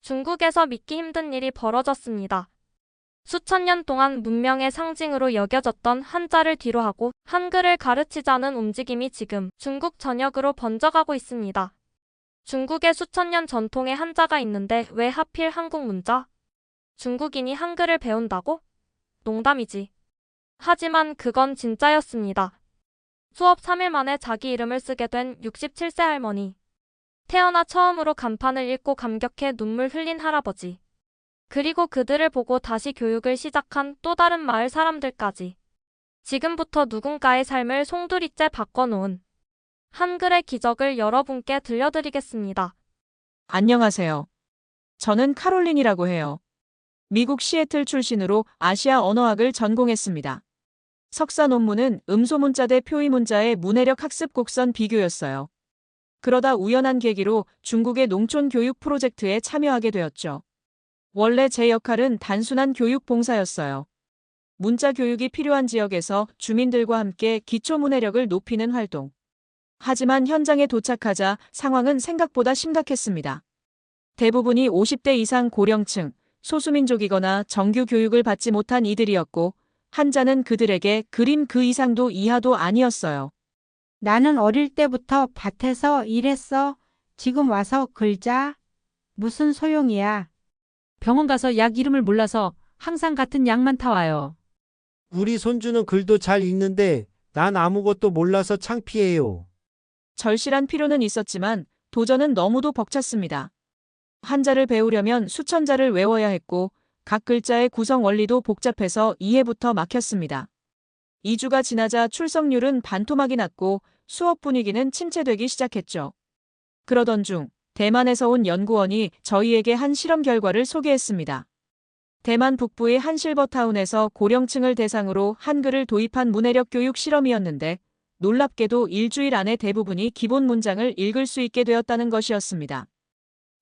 중국에서 믿기 힘든 일이 벌어졌습니다. 수천 년 동안 문명의 상징으로 여겨졌던 한자를 뒤로하고 한글을 가르치자는 움직임이 지금 중국 전역으로 번져가고 있습니다. 중국에 수천 년 전통의 한자가 있는데 왜 하필 한국 문자? 중국인이 한글을 배운다고? 농담이지. 하지만 그건 진짜였습니다. 수업 3일 만에 자기 이름을 쓰게 된 67세 할머니. 태어나 처음으로 간판을 읽고 감격해 눈물 흘린 할아버지. 그리고 그들을 보고 다시 교육을 시작한 또 다른 마을 사람들까지. 지금부터 누군가의 삶을 송두리째 바꿔놓은 한글의 기적을 여러분께 들려드리겠습니다. 안녕하세요. 저는 카롤린이라고 해요. 미국 시애틀 출신으로 아시아 언어학을 전공했습니다. 석사 논문은 음소문자 대 표의문자의 문해력 학습 곡선 비교였어요. 그러다 우연한 계기로 중국의 농촌 교육 프로젝트에 참여하게 되었죠. 원래 제 역할은 단순한 교육 봉사였어요. 문자 교육이 필요한 지역에서 주민들과 함께 기초 문해력을 높이는 활동. 하지만 현장에 도착하자 상황은 생각보다 심각했습니다. 대부분이 50대 이상 고령층, 소수민족이거나 정규 교육을 받지 못한 이들이었고, 한자는 그들에게 그림 그 이상도 이하도 아니었어요. 나는 어릴 때부터 밭에서 일했어. 지금 와서 글자? 무슨 소용이야. 병원 가서 약 이름을 몰라서 항상 같은 약만 타와요. 우리 손주는 글도 잘 읽는데 난 아무것도 몰라서 창피해요. 절실한 필요는 있었지만 도전은 너무도 벅찼습니다. 한자를 배우려면 수천 자를 외워야 했고 각 글자의 구성 원리도 복잡해서 이해부터 막혔습니다. 2주가 지나자 출석률은 반토막이 났고 수업 분위기는 침체되기 시작했죠. 그러던 중 대만에서 온 연구원이 저희에게 한 실험 결과를 소개했습니다. 대만 북부의 한 실버타운에서 고령층을 대상으로 한글을 도입한 문해력 교육 실험이었는데 놀랍게도 일주일 안에 대부분이 기본 문장을 읽을 수 있게 되었다는 것이었습니다.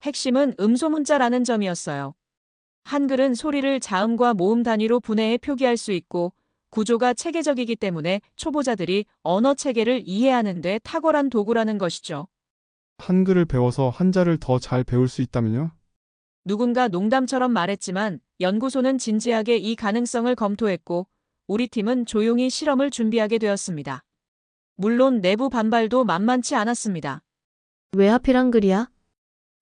핵심은 음소문자라는 점이었어요. 한글은 소리를 자음과 모음 단위로 분해해 표기할 수 있고 구조가 체계적이기 때문에 초보자들이 언어 체계를 이해하는 데 탁월한 도구라는 것이죠. 한글을 배워서 한자를 더 잘 배울 수 있다면요? 누군가 농담처럼 말했지만 연구소는 진지하게 이 가능성을 검토했고 우리 팀은 조용히 실험을 준비하게 되었습니다. 물론 내부 반발도 만만치 않았습니다. 왜 하필 한글이야?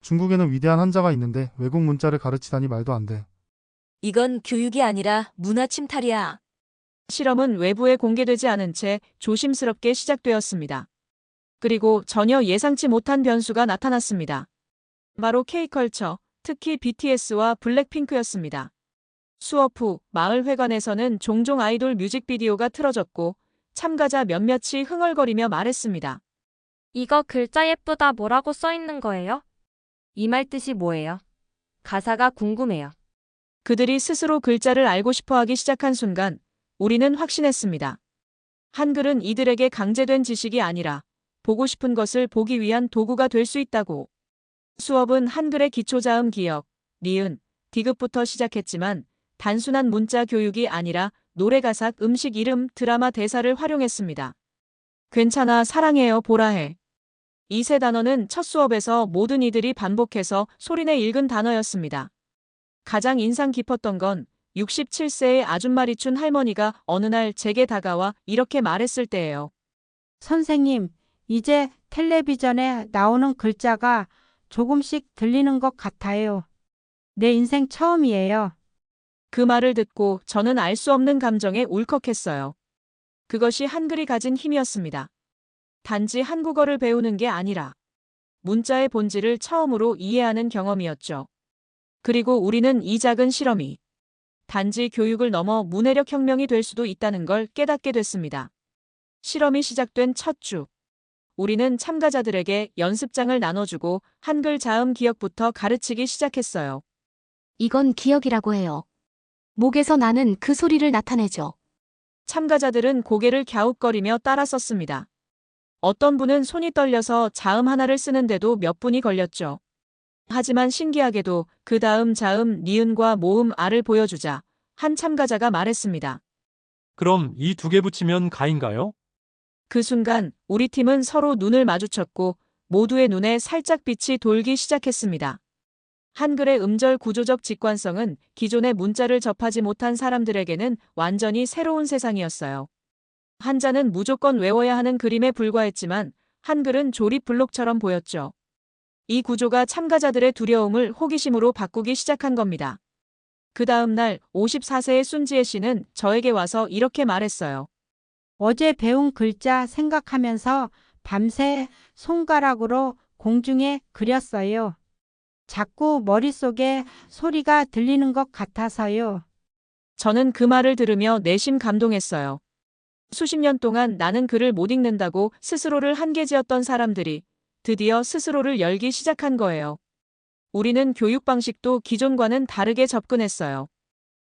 중국에는 위대한 한자가 있는데 외국 문자를 가르치다니 말도 안 돼. 이건 교육이 아니라 문화 침탈이야. 실험은 외부에 공개되지 않은 채 조심스럽게 시작되었습니다. 그리고 전혀 예상치 못한 변수가 나타났습니다. 바로 K컬처, 특히 BTS와 블랙핑크였습니다. 수업 후 마을 회관에서는 종종 아이돌 뮤직비디오가 틀어졌고 참가자 몇몇이 흥얼거리며 말했습니다. 이거 글자 예쁘다 뭐라고 써 있는 거예요? 이 말 뜻이 뭐예요? 가사가 궁금해요. 그들이 스스로 글자를 알고 싶어 하기 시작한 순간 우리는 확신했습니다. 한글은 이들에게 강제된 지식이 아니라 보고 싶은 것을 보기 위한 도구가 될 수 있다고. 수업은 한글의 기초자음 기억, 니은, 디귿부터 시작했지만 단순한 문자 교육이 아니라 노래 가사, 음식 이름, 드라마 대사를 활용했습니다. 괜찮아, 사랑해요, 보라해. 이 세 단어는 첫 수업에서 모든 이들이 반복해서 소리내 읽은 단어였습니다. 가장 인상 깊었던 건 67세의 아줌마리 춘 할머니가 어느 날 제게 다가와 이렇게 말했을 때예요. 선생님, 이제 텔레비전에 나오는 글자가 조금씩 들리는 것 같아요. 내 인생 처음이에요. 그 말을 듣고 저는 알 수 없는 감정에 울컥했어요. 그것이 한글이 가진 힘이었습니다. 단지 한국어를 배우는 게 아니라 문자의 본질을 처음으로 이해하는 경험이었죠. 그리고 우리는 이 작은 실험이 단지 교육을 넘어 문해력 혁명이 될 수도 있다는 걸 깨닫게 됐습니다. 실험이 시작된 첫 주. 우리는 참가자들에게 연습장을 나눠주고 한글 자음 기억부터 가르치기 시작했어요. 이건 기억이라고 해요. 목에서 나는 그 소리를 나타내죠. 참가자들은 고개를 갸웃거리며 따라 썼습니다. 어떤 분은 손이 떨려서 자음 하나를 쓰는데도 몇 분이 걸렸죠. 하지만 신기하게도 그 다음 자음 니은과 모음 아를 보여주자 한 참가자가 말했습니다. 그럼 이 두 개 붙이면 가인가요? 그 순간 우리 팀은 서로 눈을 마주쳤고 모두의 눈에 살짝 빛이 돌기 시작했습니다. 한글의 음절 구조적 직관성은 기존의 문자를 접하지 못한 사람들에게는 완전히 새로운 세상이었어요. 한자는 무조건 외워야 하는 그림에 불과했지만 한글은 조립 블록처럼 보였죠. 이 구조가 참가자들의 두려움을 호기심으로 바꾸기 시작한 겁니다. 그 다음 날 54세의 순지혜 씨는 저에게 와서 이렇게 말했어요. 어제 배운 글자 생각하면서 밤새 손가락으로 공중에 그렸어요. 자꾸 머릿속에 소리가 들리는 것 같아서요. 저는 그 말을 들으며 내심 감동했어요. 수십 년 동안 나는 글을 못 읽는다고 스스로를 한계지었던 사람들이 드디어 스스로를 열기 시작한 거예요. 우리는 교육 방식도 기존과는 다르게 접근했어요.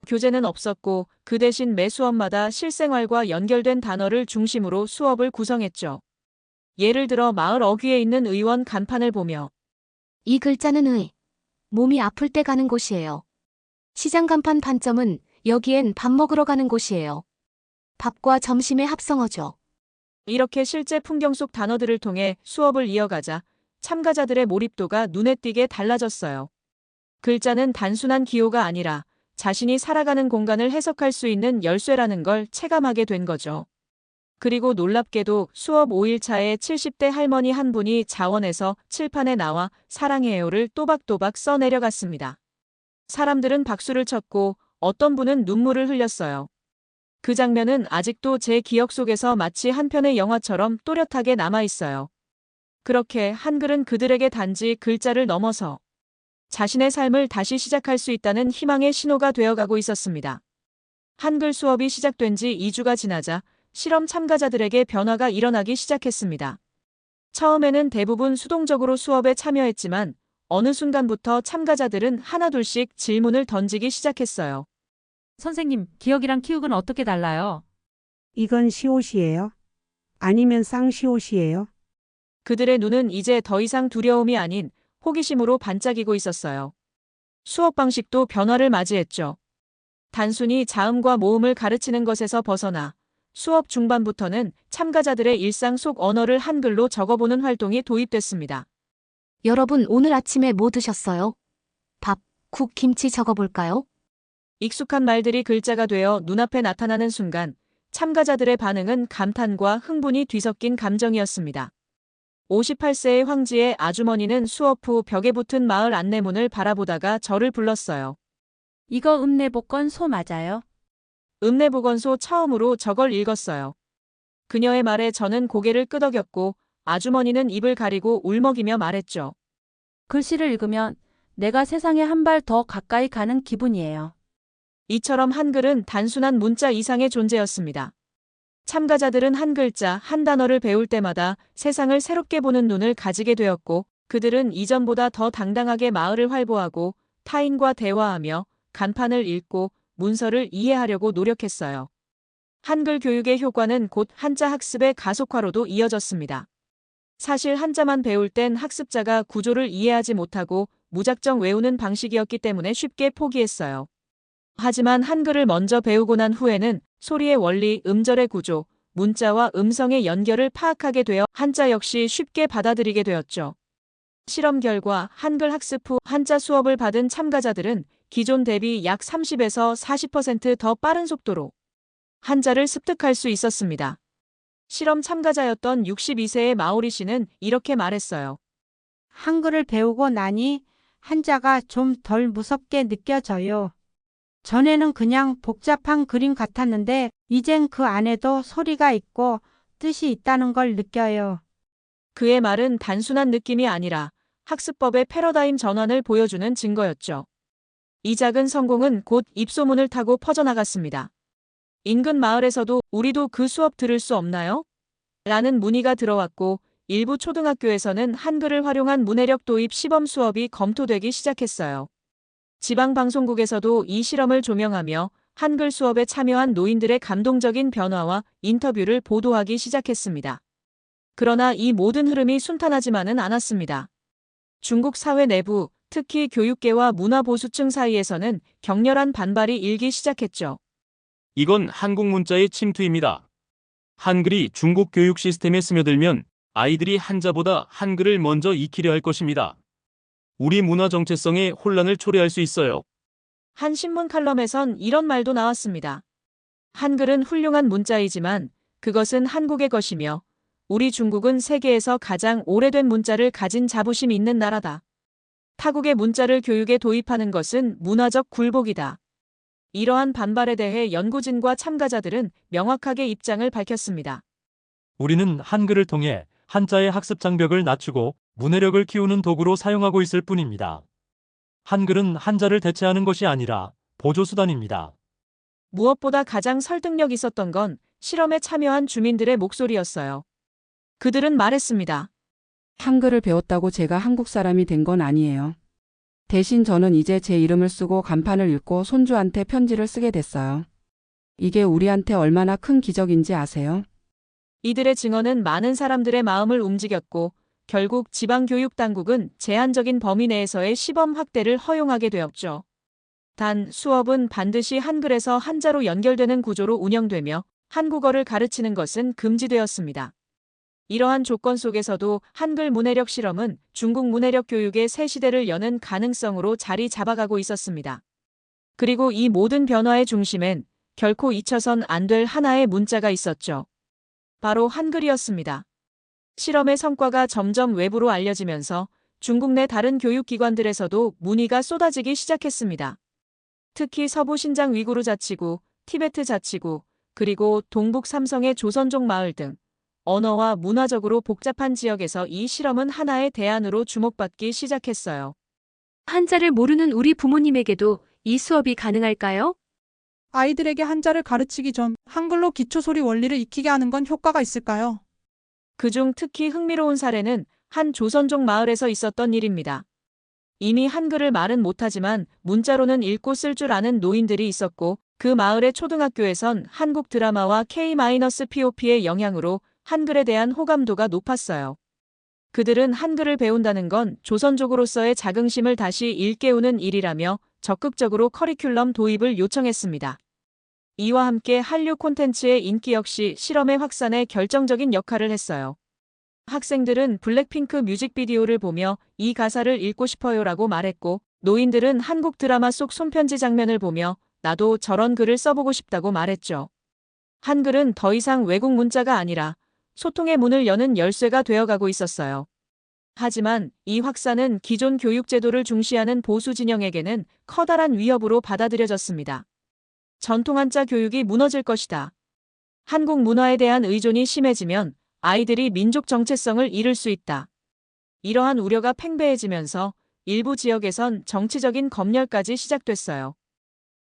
교재는 없었고 그 대신 매 수업마다 실생활과 연결된 단어를 중심으로 수업을 구성했죠. 예를 들어 마을 어귀에 있는 의원 간판을 보며 이 글자는 의. 몸이 아플 때 가는 곳이에요. 시장 간판 판점은 여기엔 밥 먹으러 가는 곳이에요. 밥과 점심의 합성어죠. 이렇게 실제 풍경 속 단어들을 통해 수업을 이어가자 참가자들의 몰입도가 눈에 띄게 달라졌어요. 글자는 단순한 기호가 아니라 자신이 살아가는 공간을 해석할 수 있는 열쇠라는 걸 체감하게 된 거죠. 그리고 놀랍게도 수업 5일차에 70대 할머니 한 분이 자원에서 칠판에 나와 사랑해요를 또박또박 써내려갔습니다. 사람들은 박수를 쳤고 어떤 분은 눈물을 흘렸어요. 그 장면은 아직도 제 기억 속에서 마치 한 편의 영화처럼 또렷하게 남아있어요. 그렇게 한글은 그들에게 단지 글자를 넘어서 자신의 삶을 다시 시작할 수 있다는 희망의 신호가 되어가고 있었습니다. 한글 수업이 시작된 지 2주가 지나자 실험 참가자들에게 변화가 일어나기 시작했습니다. 처음에는 대부분 수동적으로 수업에 참여했지만 어느 순간부터 참가자들은 하나둘씩 질문을 던지기 시작했어요. 선생님, 기억이랑 키읔은 어떻게 달라요? 이건 시옷이에요? 아니면 쌍시옷이에요? 그들의 눈은 이제 더 이상 두려움이 아닌 호기심으로 반짝이고 있었어요. 수업 방식도 변화를 맞이했죠. 단순히 자음과 모음을 가르치는 것에서 벗어나 수업 중반부터는 참가자들의 일상 속 언어를 한글로 적어보는 활동이 도입됐습니다. 여러분 오늘 아침에 뭐 드셨어요? 밥, 국, 김치 적어볼까요? 익숙한 말들이 글자가 되어 눈앞에 나타나는 순간 참가자들의 반응은 감탄과 흥분이 뒤섞인 감정이었습니다. 58세의 황지의 아주머니는 수업 후 벽에 붙은 마을 안내문을 바라보다가 저를 불렀어요. 이거 읍내복권 소 맞아요? 읍내보건소 처음으로 저걸 읽었어요. 그녀의 말에 저는 고개를 끄덕였고 아주머니는 입을 가리고 울먹이며 말했죠. 글씨를 읽으면 내가 세상에 한 발 더 가까이 가는 기분이에요. 이처럼 한글은 단순한 문자 이상의 존재였습니다. 참가자들은 한 글자, 한 단어를 배울 때마다 세상을 새롭게 보는 눈을 가지게 되었고 그들은 이전보다 더 당당하게 마을을 활보하고 타인과 대화하며 간판을 읽고 문서를 이해하려고 노력했어요. 한글 교육의 효과는 곧 한자 학습의 가속화로도 이어졌습니다. 사실 한자만 배울 땐 학습자가 구조를 이해하지 못하고 무작정 외우는 방식이었기 때문에 쉽게 포기했어요. 하지만 한글을 먼저 배우고 난 후에는 소리의 원리, 음절의 구조, 문자와 음성의 연결을 파악하게 되어 한자 역시 쉽게 받아들이게 되었죠. 실험 결과 한글 학습 후 한자 수업을 받은 참가자들은 기존 대비 약 30에서 40% 더 빠른 속도로 한자를 습득할 수 있었습니다. 실험 참가자였던 62세의 마오리 씨는 이렇게 말했어요. 한글을 배우고 나니 한자가 좀 덜 무섭게 느껴져요. 전에는 그냥 복잡한 그림 같았는데 이젠 그 안에도 소리가 있고 뜻이 있다는 걸 느껴요. 그의 말은 단순한 느낌이 아니라 학습법의 패러다임 전환을 보여주는 증거였죠. 이 작은 성공은 곧 입소문을 타고 퍼져나갔습니다. 인근 마을에서도 우리도 그 수업 들을 수 없나요? 라는 문의가 들어왔고 일부 초등학교에서는 한글을 활용한 문해력 도입 시범 수업이 검토되기 시작했어요. 지방방송국에서도 이 실험을 조명하며 한글 수업에 참여한 노인들의 감동적인 변화와 인터뷰를 보도하기 시작했습니다. 그러나 이 모든 흐름이 순탄하지만은 않았습니다. 중국 사회 내부, 특히 교육계와 문화보수층 사이에서는 격렬한 반발이 일기 시작했죠. 이건 한국 문자의 침투입니다. 한글이 중국 교육 시스템에 스며들면 아이들이 한자보다 한글을 먼저 익히려 할 것입니다. 우리 문화 정체성에 혼란을 초래할 수 있어요. 한 신문 칼럼에선 이런 말도 나왔습니다. 한글은 훌륭한 문자이지만 그것은 한국의 것이며 우리 중국은 세계에서 가장 오래된 문자를 가진 자부심 있는 나라다. 타국의 문자를 교육에 도입하는 것은 문화적 굴복이다. 이러한 반발에 대해 연구진과 참가자들은 명확하게 입장을 밝혔습니다. 우리는 한글을 통해 한자의 학습 장벽을 낮추고 문해력을 키우는 도구로 사용하고 있을 뿐입니다. 한글은 한자를 대체하는 것이 아니라 보조수단입니다. 무엇보다 가장 설득력 있었던 건 실험에 참여한 주민들의 목소리였어요. 그들은 말했습니다. 한글을 배웠다고 제가 한국 사람이 된 건 아니에요. 대신 저는 이제 제 이름을 쓰고 간판을 읽고 손주한테 편지를 쓰게 됐어요. 이게 우리한테 얼마나 큰 기적인지 아세요? 이들의 증언은 많은 사람들의 마음을 움직였고 결국 지방교육당국은 제한적인 범위 내에서의 시범 확대를 허용하게 되었죠. 단 수업은 반드시 한글에서 한자로 연결되는 구조로 운영되며 한국어를 가르치는 것은 금지되었습니다. 이러한 조건 속에서도 한글 문해력 실험은 중국 문해력 교육의 새 시대를 여는 가능성으로 자리 잡아가고 있었습니다. 그리고 이 모든 변화의 중심엔 결코 잊혀선 안 될 하나의 문자가 있었죠. 바로 한글이었습니다. 실험의 성과가 점점 외부로 알려지면서 중국 내 다른 교육기관들에서도 문의가 쏟아지기 시작했습니다. 특히 서부 신장 위구르 자치구, 티베트 자치구, 그리고 동북 삼성의 조선족 마을 등 언어와 문화적으로 복잡한 지역에서 이 실험은 하나의 대안으로 주목받기 시작했어요. 한자를 모르는 우리 부모님에게도 이 수업이 가능할까요? 아이들에게 한자를 가르치기 전 한글로 기초소리 원리를 익히게 하는 건 효과가 있을까요? 그중 특히 흥미로운 사례는 한 조선족 마을에서 있었던 일입니다. 이미 한글을 말은 못하지만 문자로는 읽고 쓸 줄 아는 노인들이 있었고 그 마을의 초등학교에선 한국 드라마와 K-POP의 영향으로 한글에 대한 호감도가 높았어요. 그들은 한글을 배운다는 건 조선족으로서의 자긍심을 다시 일깨우는 일이라며 적극적으로 커리큘럼 도입을 요청했습니다. 이와 함께 한류 콘텐츠의 인기 역시 실험의 확산에 결정적인 역할을 했어요. 학생들은 블랙핑크 뮤직비디오를 보며 이 가사를 읽고 싶어요라고 말했고 노인들은 한국 드라마 속 손편지 장면을 보며 나도 저런 글을 써보고 싶다고 말했죠. 한글은 더 이상 외국 문자가 아니라 소통의 문을 여는 열쇠가 되어가고 있었어요. 하지만 이 확산은 기존 교육제도를 중시하는 보수 진영에게는 커다란 위협으로 받아들여졌습니다. 전통 한자 교육이 무너질 것이다. 한국 문화에 대한 의존이 심해지면 아이들이 민족 정체성을 잃을 수 있다. 이러한 우려가 팽배해지면서 일부 지역에선 정치적인 검열까지 시작됐어요.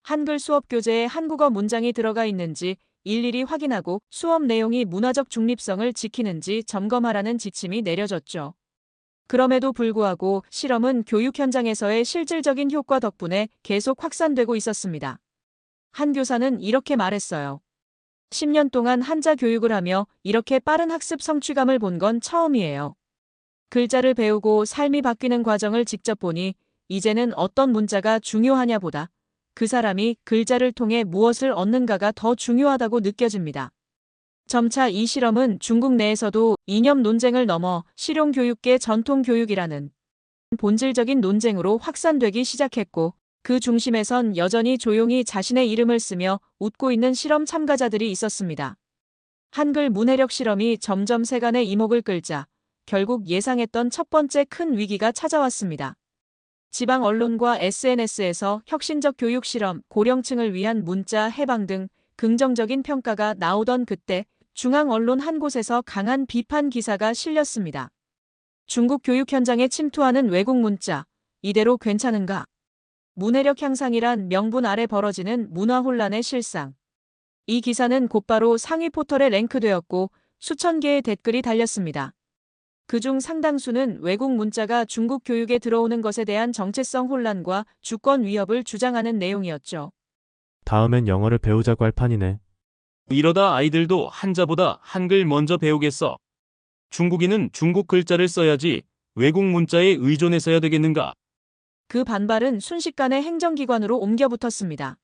한글 수업 교재에 한국어 문장이 들어가 있는지 일일이 확인하고 수업 내용이 문화적 중립성을 지키는지 점검하라는 지침이 내려졌죠. 그럼에도 불구하고 실험은 교육 현장에서의 실질적인 효과 덕분에 계속 확산되고 있었습니다. 한 교사는 이렇게 말했어요. 10년 동안 한자 교육을 하며 이렇게 빠른 학습 성취감을 본 건 처음이에요. 글자를 배우고 삶이 바뀌는 과정을 직접 보니 이제는 어떤 문자가 중요하냐 보다 그 사람이 글자를 통해 무엇을 얻는가가 더 중요하다고 느껴집니다. 점차 이 실험은 중국 내에서도 이념 논쟁을 넘어 실용교육계 전통교육이라는 본질적인 논쟁으로 확산되기 시작했고 그 중심에선 여전히 조용히 자신의 이름을 쓰며 웃고 있는 실험 참가자들이 있었습니다. 한글 문해력 실험이 점점 세간의 이목을 끌자 결국 예상했던 첫 번째 큰 위기가 찾아왔습니다. 지방 언론과 SNS에서 혁신적 교육 실험, 고령층을 위한 문자 해방 등 긍정적인 평가가 나오던 그때 중앙 언론 한 곳에서 강한 비판 기사가 실렸습니다. 중국 교육 현장에 침투하는 외국 문자, 이대로 괜찮은가? 문해력 향상이란 명분 아래 벌어지는 문화 혼란의 실상. 이 기사는 곧바로 상위 포털에 랭크되었고 수천 개의 댓글이 달렸습니다. 그중 상당수는 외국 문자가 중국 교육에 들어오는 것에 대한 정체성 혼란과 주권 위협을 주장하는 내용이었죠. 다음엔 영어를 배우자고 할 판이네. 이러다 아이들도 한자보다 한글 먼저 배우겠어. 중국인은 중국 글자를 써야지 외국 문자에 의존해서야 되겠는가? 그 반발은 순식간에 행정기관으로 옮겨붙었습니다.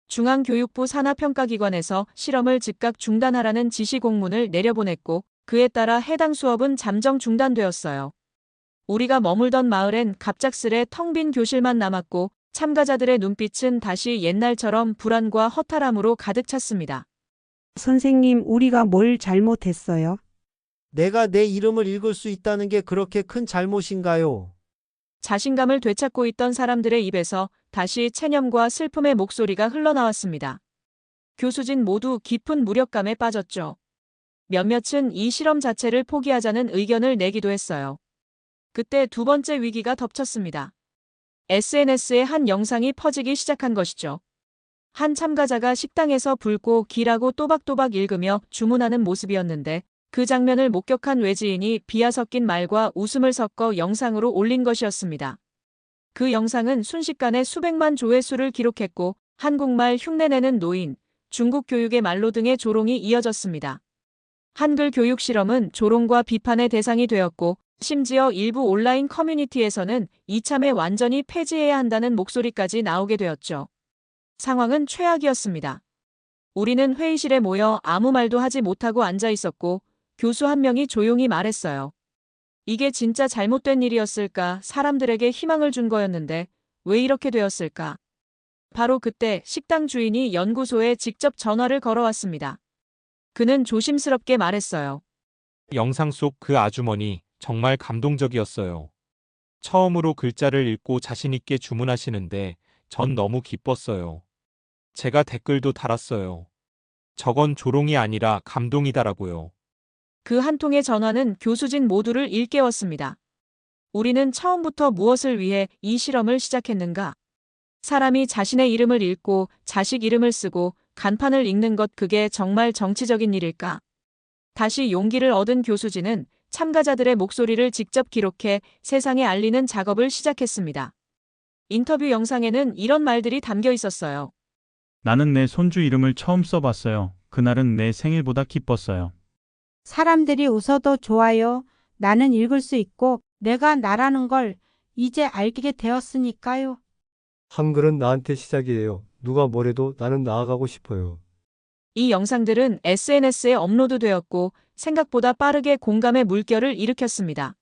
중앙교육부 산하평가기관에서 실험을 즉각 중단하라는 지시 공문을 내려보냈고 그에 따라 해당 수업은 잠정 중단되었어요. 우리가 머물던 마을엔 갑작스레 텅 빈 교실만 남았고 참가자들의 눈빛은 다시 옛날처럼 불안과 허탈함으로 가득 찼습니다. 선생님, 우리가 뭘 잘못했어요? 내가 내 이름을 읽을 수 있다는 게 그렇게 큰 잘못인가요? 자신감을 되찾고 있던 사람들의 입에서 다시 체념과 슬픔의 목소리가 흘러나왔습니다. 교수진 모두 깊은 무력감에 빠졌죠. 몇몇은 이 실험 자체를 포기하자는 의견을 내기도 했어요. 그때 두 번째 위기가 덮쳤습니다. SNS에 한 영상이 퍼지기 시작한 것이죠. 한 참가자가 식당에서 붉고 길하고 또박또박 읽으며 주문하는 모습이었는데 그 장면을 목격한 외지인이 비하 섞인 말과 웃음을 섞어 영상으로 올린 것이었습니다. 그 영상은 순식간에 수백만 조회수를 기록했고 한국말 흉내내는 노인, 중국 교육의 말로 등의 조롱이 이어졌습니다. 한글 교육 실험은 조롱과 비판의 대상이 되었고 심지어 일부 온라인 커뮤니티에서는 이참에 완전히 폐지해야 한다는 목소리까지 나오게 되었죠. 상황은 최악이었습니다. 우리는 회의실에 모여 아무 말도 하지 못하고 앉아 있었고 교수 한 명이 조용히 말했어요. 이게 진짜 잘못된 일이었을까? 사람들에게 희망을 준 거였는데 왜 이렇게 되었을까? 바로 그때 식당 주인이 연구소에 직접 전화를 걸어왔습니다. 그는 조심스럽게 말했어요. 영상 속 그 아주머니 정말 감동적이었어요. 처음으로 글자를 읽고 자신있게 주문하시는데 전 너무 기뻤어요. 제가 댓글도 달았어요. 저건 조롱이 아니라 감동이다라고요. 그 한 통의 전화는 교수진 모두를 일깨웠습니다. 우리는 처음부터 무엇을 위해 이 실험을 시작했는가? 사람이 자신의 이름을 읽고 자식 이름을 쓰고 간판을 읽는 것, 그게 정말 정치적인 일일까? 다시 용기를 얻은 교수진은 참가자들의 목소리를 직접 기록해 세상에 알리는 작업을 시작했습니다. 인터뷰 영상에는 이런 말들이 담겨 있었어요. 나는 내 손주 이름을 처음 써봤어요. 그날은 내 생일보다 기뻤어요. 사람들이 웃어도 좋아요. 나는 읽을 수 있고 내가 나라는 걸 이제 알게 되었으니까요. 한글은 나한테 시작이에요. 누가 뭐래도 나는 나아가고 싶어요. 이 영상들은 SNS에 업로드되었고 생각보다 빠르게 공감의 물결을 일으켰습니다.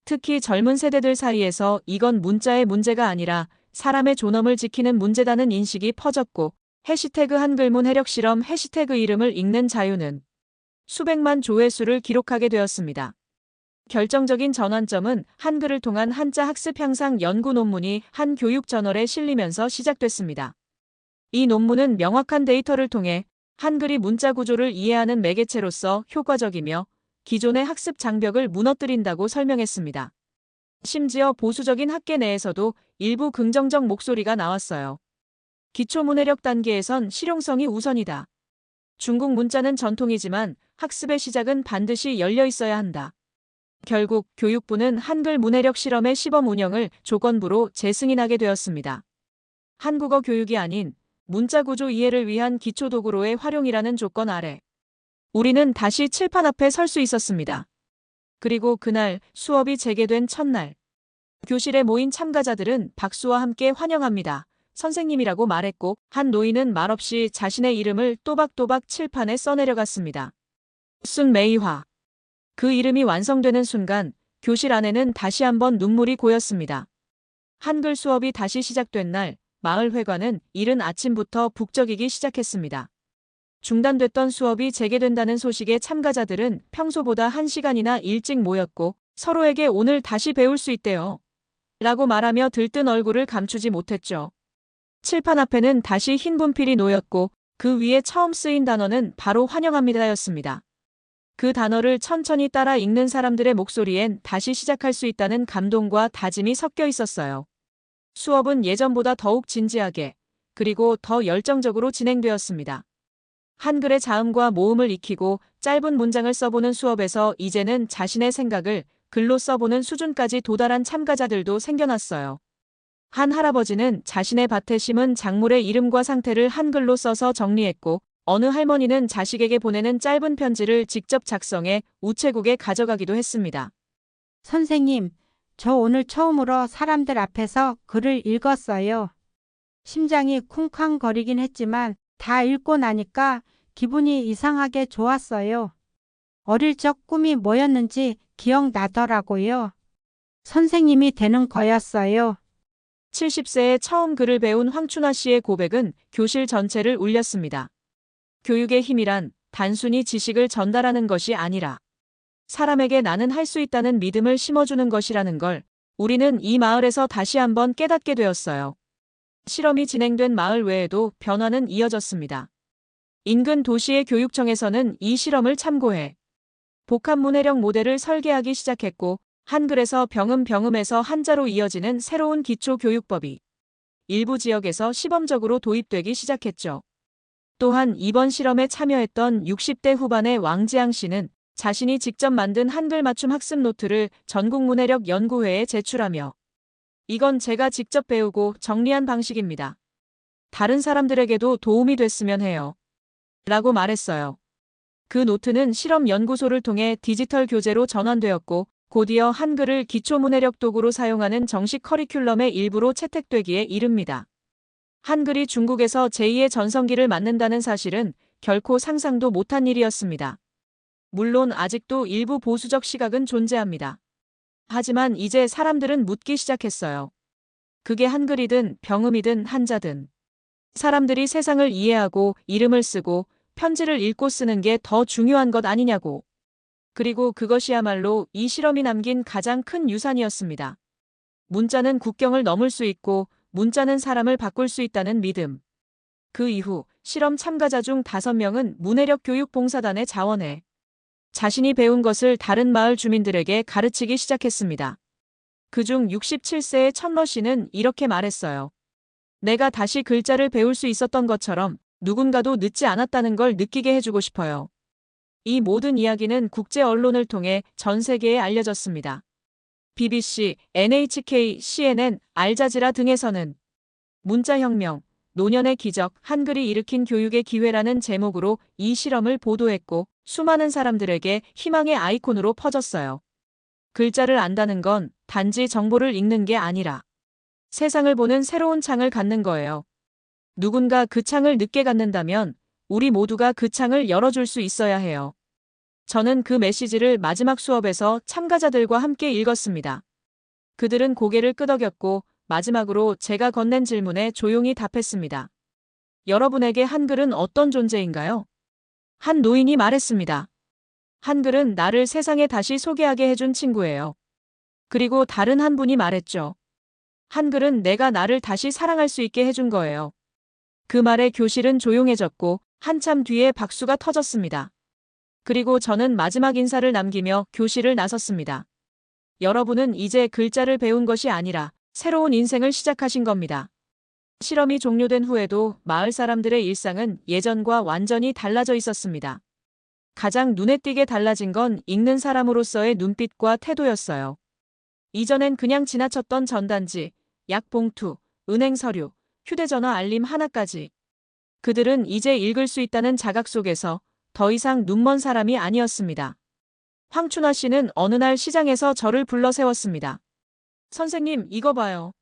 특히 젊은 세대들 사이에서 이건 문자의 문제가 아니라 사람의 존엄을 지키는 문제다는 인식이 퍼졌고 해시태그 한글문 해력실험 해시태그 이름을 읽는 자유는 수백만 조회수를 기록하게 되었습니다. 결정적인 전환점은 한글을 통한 한자 학습 향상 연구 논문이 한 교육 저널에 실리면서 시작됐습니다. 이 논문은 명확한 데이터를 통해 한글이 문자 구조를 이해하는 매개체로서 효과적이며 기존의 학습 장벽을 무너뜨린다고 설명했습니다. 심지어 보수적인 학계 내에서도 일부 긍정적 목소리가 나왔어요. 기초문해력 단계에선 실용성이 우선이다. 중국 문자는 전통이지만 학습의 시작은 반드시 열려 있어야 한다. 결국 교육부는 한글 문해력 실험의 시범 운영을 조건부로 재승인하게 되었습니다. 한국어 교육이 아닌 문자 구조 이해를 위한 기초도구로의 활용이라는 조건 아래 우리는 다시 칠판 앞에 설 수 있었습니다. 그리고 그날 수업이 재개된 첫날 교실에 모인 참가자들은 박수와 함께 환영합니다. 선생님이라고 말했고 한 노인은 말없이 자신의 이름을 또박또박 칠판에 써내려갔습니다. 순메이화. 그 이름이 완성되는 순간 교실 안에는 다시 한번 눈물이 고였습니다. 한글 수업이 다시 시작된 날 마을 회관은 이른 아침부터 북적이기 시작했습니다. 중단됐던 수업이 재개된다는 소식에 참가자들은 평소보다 1시간이나 일찍 모였고 서로에게 오늘 다시 배울 수 있대요. 라고 말하며 들뜬 얼굴을 감추지 못했죠. 칠판 앞에는 다시 흰 분필이 놓였고 그 위에 처음 쓰인 단어는 바로 환영합니다였습니다. 그 단어를 천천히 따라 읽는 사람들의 목소리엔 다시 시작할 수 있다는 감동과 다짐이 섞여 있었어요. 수업은 예전보다 더욱 진지하게 그리고 더 열정적으로 진행되었습니다. 한글의 자음과 모음을 익히고 짧은 문장을 써보는 수업에서 이제는 자신의 생각을 글로 써보는 수준까지 도달한 참가자들도 생겨났어요. 한 할아버지는 자신의 밭에 심은 작물의 이름과 상태를 한글로 써서 정리했고 어느 할머니는 자식에게 보내는 짧은 편지를 직접 작성해 우체국에 가져가기도 했습니다. 선생님, 저 오늘 처음으로 사람들 앞에서 글을 읽었어요. 심장이 쿵쾅거리긴 했지만 다 읽고 나니까 기분이 이상하게 좋았어요. 어릴 적 꿈이 뭐였는지 기억나더라고요. 선생님이 되는 거였어요. 70세에 처음 글을 배운 황춘아 씨의 고백은 교실 전체를 울렸습니다. 교육의 힘이란 단순히 지식을 전달하는 것이 아니라 사람에게 나는 할 수 있다는 믿음을 심어주는 것이라는 걸 우리는 이 마을에서 다시 한번 깨닫게 되었어요. 실험이 진행된 마을 외에도 변화는 이어졌습니다. 인근 도시의 교육청에서는 이 실험을 참고해 복합문해력 모델을 설계하기 시작했고 한글에서 병음에서 한자로 이어지는 새로운 기초교육법이 일부 지역에서 시범적으로 도입되기 시작했죠. 또한 이번 실험에 참여했던 60대 후반의 왕지양 씨는 자신이 직접 만든 한글 맞춤 학습 노트를 전국문해력 연구회에 제출하며 이건 제가 직접 배우고 정리한 방식입니다. 다른 사람들에게도 도움이 됐으면 해요. 라고 말했어요. 그 노트는 실험 연구소를 통해 디지털 교재로 전환되었고 곧이어 한글을 기초문해력 도구로 사용하는 정식 커리큘럼의 일부로 채택되기에 이릅니다. 한글이 중국에서 제2의 전성기를 맞는다는 사실은 결코 상상도 못한 일이었습니다. 물론 아직도 일부 보수적 시각은 존재합니다. 하지만 이제 사람들은 묻기 시작했어요. 그게 한글이든 병음이든 한자든 사람들이 세상을 이해하고 이름을 쓰고 편지를 읽고 쓰는 게 더 중요한 것 아니냐고. 그리고 그것이야말로 이 실험이 남긴 가장 큰 유산이었습니다. 문자는 국경을 넘을 수 있고 문자는 사람을 바꿀 수 있다는 믿음. 그 이후 실험 참가자 중 5명은 문해력 교육 봉사단의 자원에 자신이 배운 것을 다른 마을 주민들에게 가르치기 시작했습니다. 그중 67세의 천러 씨는 이렇게 말했어요. 내가 다시 글자를 배울 수 있었던 것처럼 누군가도 늦지 않았다는 걸 느끼게 해주고 싶어요. 이 모든 이야기는 국제 언론을 통해 전 세계에 알려졌습니다. BBC, NHK, CNN, 알자지라 등에서는 문자혁명, 노년의 기적, 한글이 일으킨 교육의 기회라는 제목으로 이 실험을 보도했고 수많은 사람들에게 희망의 아이콘으로 퍼졌어요. 글자를 안다는 건 단지 정보를 읽는 게 아니라 세상을 보는 새로운 창을 갖는 거예요. 누군가 그 창을 늦게 갖는다면 우리 모두가 그 창을 열어줄 수 있어야 해요. 저는 그 메시지를 마지막 수업에서 참가자들과 함께 읽었습니다. 그들은 고개를 끄덕였고 마지막으로 제가 건넨 질문에 조용히 답했습니다. 여러분에게 한글은 어떤 존재인가요? 한 노인이 말했습니다. 한글은 나를 세상에 다시 소개하게 해준 친구예요. 그리고 다른 한 분이 말했죠. 한글은 내가 나를 다시 사랑할 수 있게 해준 거예요. 그 말에 교실은 조용해졌고 한참 뒤에 박수가 터졌습니다. 그리고 저는 마지막 인사를 남기며 교실을 나섰습니다. 여러분은 이제 글자를 배운 것이 아니라 새로운 인생을 시작하신 겁니다. 실험이 종료된 후에도 마을 사람들의 일상은 예전과 완전히 달라져 있었습니다. 가장 눈에 띄게 달라진 건 읽는 사람으로서의 눈빛과 태도였어요. 이전엔 그냥 지나쳤던 전단지, 약봉투, 은행 서류, 휴대전화 알림 하나까지. 그들은 이제 읽을 수 있다는 자각 속에서 더 이상 눈먼 사람이 아니었습니다. 황춘아 씨는 어느 날 시장에서 저를 불러 세웠습니다. 선생님, 이거 봐요.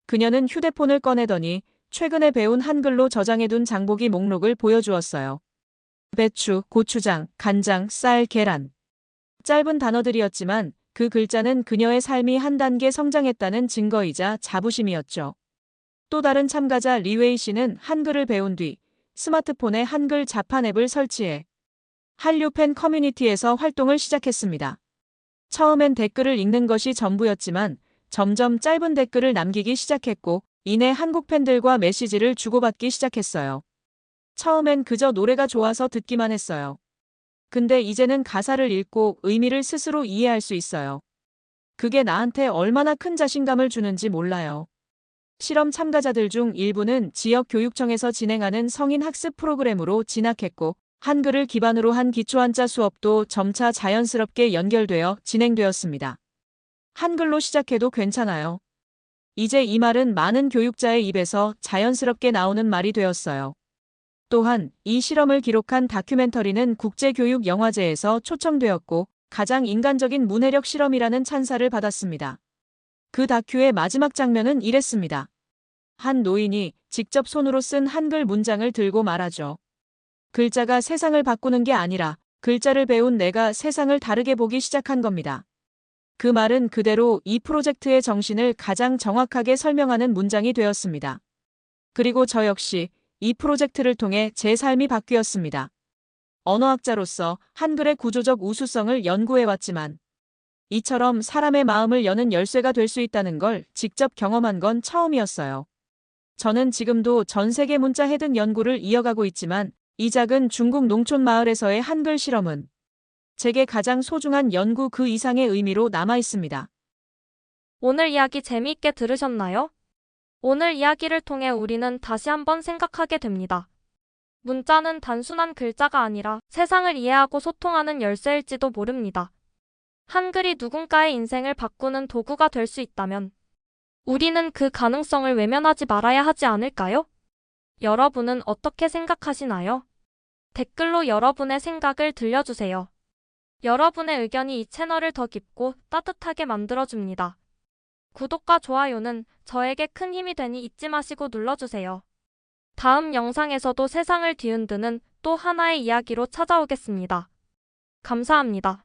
그녀는 휴대폰을 꺼내더니 최근에 배운 한글로 저장해둔 장보기 목록을 보여주었어요. 배추, 고추장, 간장, 쌀, 계란. 짧은 단어들이었지만 그 글자는 그녀의 삶이 한 단계 성장했다는 증거이자 자부심이었죠. 또 다른 참가자 리웨이 씨는 한글을 배운 뒤 스마트폰에 한글 자판 앱을 설치해 한류 팬 커뮤니티에서 활동을 시작했습니다. 처음엔 댓글을 읽는 것이 전부였지만 점점 짧은 댓글을 남기기 시작했고 이내 한국 팬들과 메시지를 주고받기 시작했어요. 처음엔 그저 노래가 좋아서 듣기만 했어요. 근데 이제는 가사를 읽고 의미를 스스로 이해할 수 있어요. 그게 나한테 얼마나 큰 자신감을 주는지 몰라요. 실험 참가자들 중 일부는 지역 교육청에서 진행하는 성인 학습 프로그램으로 진학했고 한글을 기반으로 한 기초한자 수업도 점차 자연스럽게 연결되어 진행되었습니다. 한글로 시작해도 괜찮아요. 이제 이 말은 많은 교육자의 입에서 자연스럽게 나오는 말이 되었어요. 또한 이 실험을 기록한 다큐멘터리는 국제교육영화제에서 초청되었고 가장 인간적인 문해력 실험이라는 찬사를 받았습니다. 그 다큐의 마지막 장면은 이랬습니다. 한 노인이 직접 손으로 쓴 한글 문장을 들고 말하죠. 글자가 세상을 바꾸는 게 아니라 글자를 배운 내가 세상을 다르게 보기 시작한 겁니다. 그 말은 그대로 이 프로젝트의 정신을 가장 정확하게 설명하는 문장이 되었습니다. 그리고 저 역시 이 프로젝트를 통해 제 삶이 바뀌었습니다. 언어학자로서 한글의 구조적 우수성을 연구해왔지만 이처럼 사람의 마음을 여는 열쇠가 될 수 있다는 걸 직접 경험한 건 처음이었어요. 저는 지금도 전 세계 문자 해득 연구를 이어가고 있지만 이 작은 중국 농촌 마을에서의 한글 실험은 제게 가장 소중한 연구 그 이상의 의미로 남아 있습니다. 오늘 이야기 재미있게 들으셨나요? 오늘 이야기를 통해 우리는 다시 한번 생각하게 됩니다. 문자는 단순한 글자가 아니라 세상을 이해하고 소통하는 열쇠일지도 모릅니다. 한글이 누군가의 인생을 바꾸는 도구가 될 수 있다면 우리는 그 가능성을 외면하지 말아야 하지 않을까요? 여러분은 어떻게 생각하시나요? 댓글로 여러분의 생각을 들려주세요. 여러분의 의견이 이 채널을 더 깊고 따뜻하게 만들어줍니다. 구독과 좋아요는 저에게 큰 힘이 되니 잊지 마시고 눌러주세요. 다음 영상에서도 세상을 뒤흔드는 또 하나의 이야기로 찾아오겠습니다. 감사합니다.